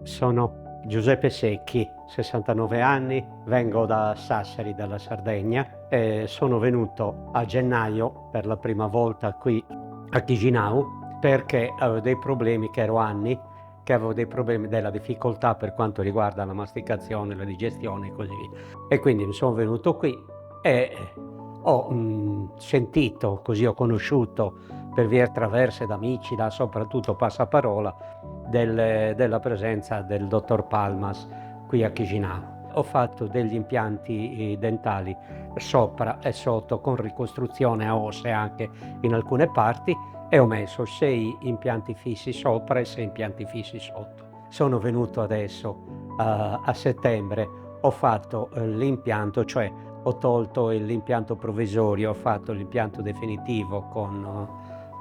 Sono Giuseppe Secchi, 69 anni, vengo da Sassari, dalla Sardegna, e sono venuto a gennaio per la prima volta qui a Chisinau perché avevo dei problemi, che ero anni che avevo dei problemi della difficoltà per quanto riguarda la masticazione, la digestione e così via. E quindi mi sono venuto qui e ho sentito, così ho conosciuto per vie traverse d'amici, da soprattutto passaparola, della presenza del dottor Palmas qui a Chisinau. Ho fatto degli impianti dentali sopra e sotto con ricostruzione a ossea anche in alcune parti e ho messo 6 impianti fissi sopra e 6 impianti fissi sotto. Sono venuto adesso a settembre, ho fatto l'impianto, cioè ho tolto l'impianto provvisorio, ho fatto l'impianto definitivo con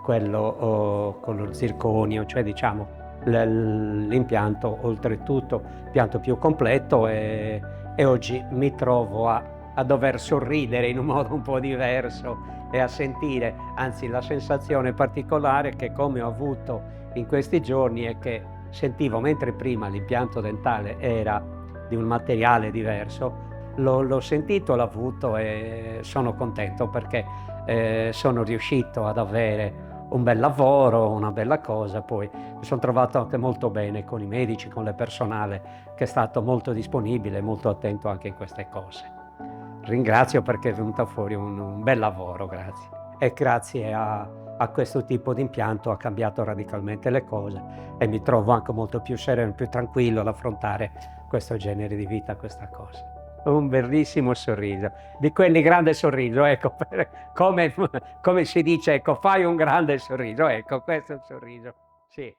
con lo zirconio, cioè diciamo l'impianto oltretutto, impianto più completo e oggi mi trovo a dover sorridere in un modo un po' diverso e a sentire, anzi la sensazione particolare che come ho avuto in questi giorni è che sentivo, mentre prima l'impianto dentale era di un materiale diverso, l'ho sentito, l'ho avuto e sono contento perché sono riuscito ad avere un bel lavoro, una bella cosa, poi mi son trovato anche molto bene con i medici, con il personale che è stato molto disponibile, molto attento anche in queste cose. Ringrazio perché è venuta fuori un bel lavoro, grazie. E grazie a questo tipo di impianto ha cambiato radicalmente le cose e mi trovo anche molto più sereno, più tranquillo ad affrontare questo genere di vita, questa cosa. Un bellissimo sorriso, di quelli grande sorriso, ecco, come si dice, ecco, fai un grande sorriso, ecco, questo è il sorriso, sì.